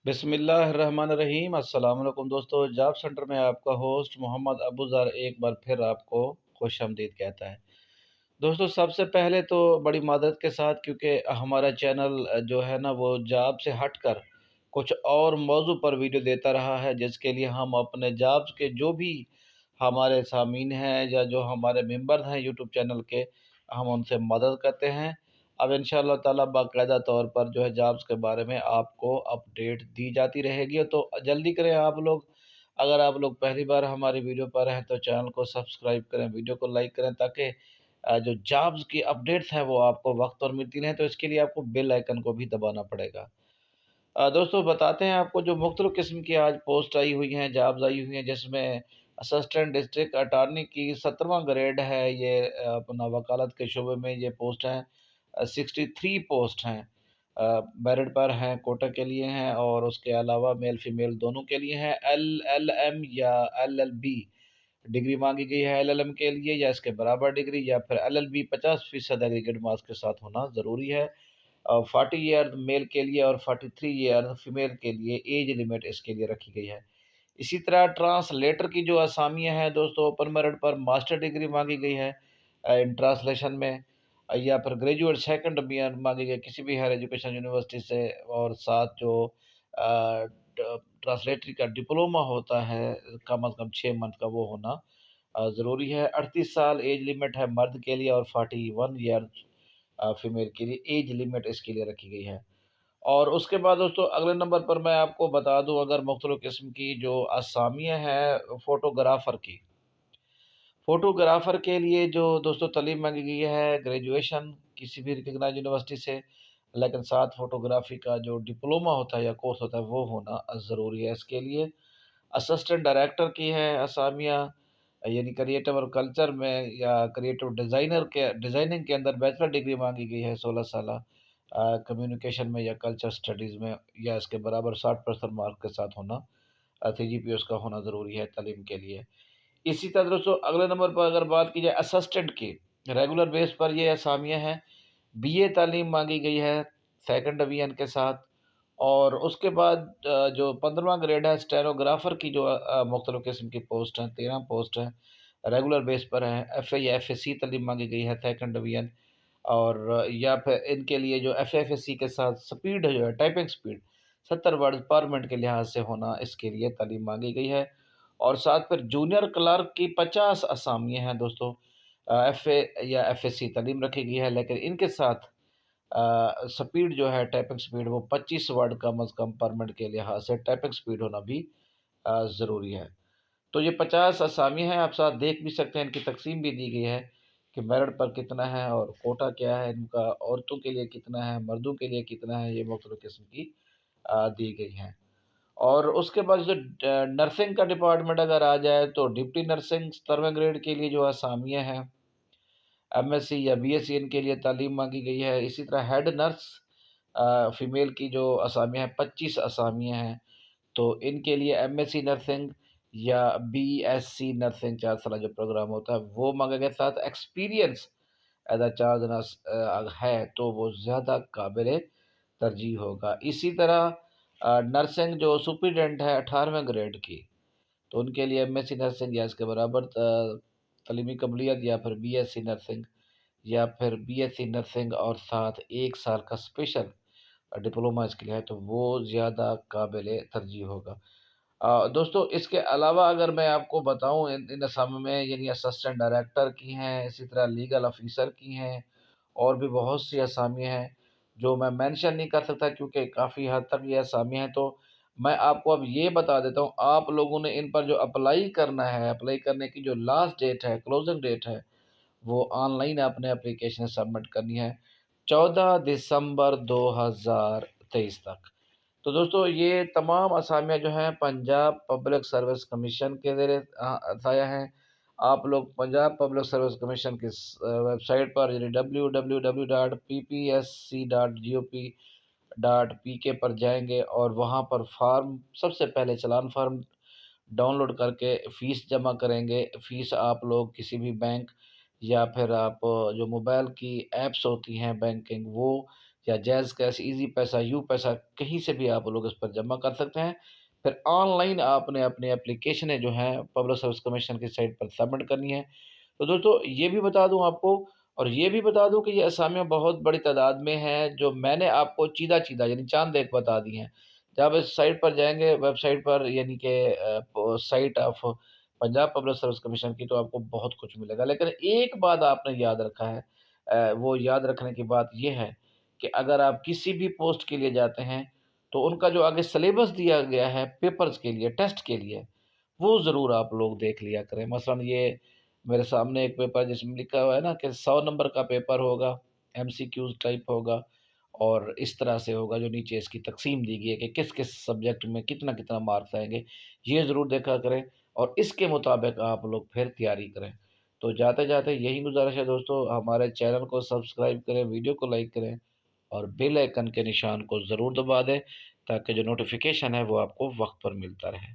बिस्मिल्लाहिर्रहमानिर्रहीम। अस्सलाम वालेकुम दोस्तों, जॉब सेंटर में आपका होस्ट मोहम्मद अबूज़र एक बार फिर आपको खुशामदीद कहता है। दोस्तों, सबसे पहले तो बड़ी मादरत के साथ, क्योंकि हमारा चैनल जो है ना वो जॉब से हटकर कुछ और मौजू पर वीडियो देता रहा है, जिसके लिए हम अपने जॉब्स के जो भी हमारे सामीन हैं या जो हमारे मेंबर हैं यूट्यूब चैनल के, हम उनसे मदद करते हैं। अब इंशाअल्लाह ताला बाकायदा तौर पर जो है जॉब्स के बारे में आपको अपडेट दी जाती रहेगी, तो जल्दी करें आप लोग। अगर आप लोग पहली बार हमारी वीडियो पर हैं तो चैनल को सब्सक्राइब करें, वीडियो को लाइक करें, ताकि जो जॉब्स की अपडेट्स हैं वो आपको वक्त पर मिलती रहें। तो इसके लिए आपको बेल आइकन को भी दबाना पड़ेगा। दोस्तों, बताते हैं आपको जो मुख्तलिफ़ किस्म की आज पोस्ट आई हुई हैं, जॉब्स आई हुई हैं, जिसमें असिस्टेंट डिस्ट्रिक्ट अटार्नी की 17वां ग्रेड है। ये अपना वकालत के शोबे में ये पोस्ट हैं। 63 पोस्ट हैं। मेरिट पर हैं, कोटा के लिए हैं, और उसके अलावा मेल फीमेल दोनों के लिए हैं। एलएलएम या एलएलबी डिग्री मांगी गई है एलएलएम के लिए, या इसके बराबर डिग्री, या फिर एलएलबी 50% एग्रीगेट मार्क्स के साथ होना ज़रूरी है। 40 ईयर मेल के लिए और 43 ईयर फीमेल के लिए एज लिमिट इसके लिए रखी गई है। इसी तरह ट्रांसलेटर की जो असामियाँ हैं दोस्तों, ओपन मेरिट पर मास्टर डिग्री मांगी गई है इन ट्रांसलेशन में, या फिर ग्रेजुएट सेकंड भी मांगी गई किसी भी हायर एजुकेशन यूनिवर्सिटी से, और साथ जो ट्रांसलेटरी का डिप्लोमा होता है कम अज़ कम 6 मंथ का, वो होना ज़रूरी है। 38 साल एज लिमिट है मर्द के लिए, और 41 ईयर फीमेल के लिए एज लिमिट इसके लिए रखी गई है। और उसके बाद दोस्तों अगले नंबर पर मैं आपको बता दूं, अगर मुख्तलिफ़ किस्म की जो असामियाँ हैं फ़ोटोग्राफ़र की, फ़ोटोग्राफ़र के लिए जो दोस्तों तालीम मांगी गई है, ग्रेजुएशन किसी भी रिकॉग्नाइज्ड यूनिवर्सिटी से, लेकिन साथ फ़ोटोग्राफ़ी का जो डिप्लोमा होता है या कोर्स होता है वो होना ज़रूरी है इसके लिए। असिस्टेंट डायरेक्टर की है असामियाँ, यानी क्रिएटिव और कल्चर में या क्रिएटिव डिज़ाइनिंग के अंदर बैचलर डिग्री मांगी गई है 16 साला कम्युनिकेशन में या कल्चर स्टडीज़ में, या इसके बराबर 60% मार्क के साथ होना, सीजीपीए उसका होना ज़रूरी है तालीम के लिए। इसी तरह दोस्तों अगले नंबर पर अगर बात की जाए असिस्टेंट की, रेगुलर बेस पर ये असामियाँ हैं। बीए तालीम मांगी गई है सेकंड डिवीज़न के साथ। और उसके बाद जो 15वां ग्रेड है स्टेनोग्राफ़र की जो मुख्तलिफ़ किस्म की पोस्ट हैं, 13 पोस्ट हैं, रेगुलर बेस पर हैं। एफ़ए या एफ़एससी तालीम मांगी गई है सेकंड डिवीज़न, और या फिर इनके लिए जो एफ़एफ़एससी के साथ स्पीड जो है टाइपिंग स्पीड 70 वर्ड पर मिनट के लिहाज से होना, इसके लिए तालीम मांगी गई है। और साथ फिर जूनियर क्लर्क की 50 असामियाँ हैं दोस्तों। एफ़ए या एफ़एससी तालीम रखी गई है, लेकिन इनके साथ स्पीड जो है टाइपिंग स्पीड वो 25 वर्ड कम अज़ कम पर मिनट के लिहाज से टाइपिंग स्पीड होना भी ज़रूरी है। तो ये 50 असामी हैं, आप साथ देख भी सकते हैं, इनकी तक़सीम भी दी गई है कि मेरिट पर कितना है और कोटा क्या है इनका, औरतों के लिए कितना है, मर्दों के लिए कितना है, ये मुख्तलिफ़ किस्म की दी गई हैं। और उसके बाद जो नर्सिंग का डिपार्टमेंट अगर आ जाए, तो डिप्टी नर्सिंग 17वें ग्रेड के लिए जो असामियाँ हैं, एमएससी या बीएससी इनके लिए तालीम मांगी गई है। इसी तरह हेड नर्स फ़ीमेल की जो असामियाँ हैं, 25 असामियाँ हैं, तो इनके लिए एमएससी नर्सिंग या बीएससी नर्सिंग 4 साल जो प्रोग्राम होता है वो मांगा गया। साथ experience as a charge nurse है तो वो ज़्यादा काबिल तरजीह होगा। इसी तरह नर्सिंग जो सुपरिटेंडेंट है 18वें ग्रेड की, तो उनके लिए एमएससी नर्सिंग या इसके बराबर तालीमी काबिलियत, या फिर बीएससी नर्सिंग, या फिर बीएससी नर्सिंग और साथ 1 साल का स्पेशल डिप्लोमा इसके लिए है, तो वो ज़्यादा काबिल तरजीह होगा। दोस्तों, इसके अलावा अगर मैं आपको बताऊँ, इन इन असामियों में यानी असिस्टेंट डायरेक्टर की हैं, इसी तरह लीगल ऑफ़िसर की हैं, और भी बहुत सी असामियाँ हैं जो मैं मेंशन नहीं कर सकता, क्योंकि काफ़ी हद तक ये असामियाँ हैं। तो मैं आपको अब ये बता देता हूँ, आप लोगों ने इन पर जो अप्लाई करना है, अप्लाई करने की जो लास्ट डेट है, क्लोजिंग डेट है, वो ऑनलाइन आपने एप्लीकेशन सबमिट करनी है 14 दिसंबर 2023 तक। तो दोस्तों, ये तमाम असामियाँ जो हैं पंजाब पब्लिक सर्विस कमीशन के ज़रिए अताया हैं। आप लोग पंजाब पब्लिक सर्विस कमीशन की वेबसाइट पर, यानी www.ppsc.gop.pk पर जाएंगे, और वहाँ पर फ़ार्म सबसे पहले चालान फ़ार्म डाउनलोड करके फ़ीस जमा करेंगे। फ़ीस आप लोग किसी भी बैंक, या फिर आप जो मोबाइल की ऐप्स होती हैं बैंकिंग, वो, या जैज़ कैश, ईज़ी पैसा, यू पैसा, कहीं से भी आप लोग इस पर जमा कर सकते हैं। फिर ऑनलाइन आपने अपनी एप्लीकेशनें जो हैं पब्लिक सर्विस कमीशन की साइट पर सबमिट करनी है। तो दोस्तों ये भी बता दूँ आपको, और ये भी बता दूँ कि ये असामियाँ बहुत बड़ी तादाद में हैं, जो मैंने आपको चीदा-चीदा यानी चाँद एक बता दी हैं। जब इस साइट पर जाएँगे, वेबसाइट पर, यानी कि site of Punjab public service commission की, तो आपको बहुत कुछ मिलेगा। लेकिन एक बात आपने याद रखा है, वो याद रखने की बात ये है कि अगर आप किसी भी पोस्ट के लिए जाते हैं, तो उनका जो आगे सिलेबस दिया गया है पेपर्स के लिए, टेस्ट के लिए, वो ज़रूर आप लोग देख लिया करें। मसलन ये मेरे सामने एक पेपर जिसमें लिखा हुआ है ना कि 100 नंबर का पेपर होगा, एमसीक्यूज़ टाइप होगा, और इस तरह से होगा, जो नीचे इसकी तक़सीम दी गई है कि किस-किस सब्जेक्ट में कितना-कितना मार्क्स आएँगे, ये ज़रूर देखा करें और इसके मुताबिक आप लोग फिर तैयारी करें। तो जाते-जाते यही गुज़ारिश है दोस्तों, हमारे चैनल को सब्सक्राइब करें, वीडियो को लाइक करें और बेल आइकन के निशान को ज़रूर दबा दें, ताकि जो नोटिफ़िकेशन है वो आपको वक़्त पर मिलता रहे।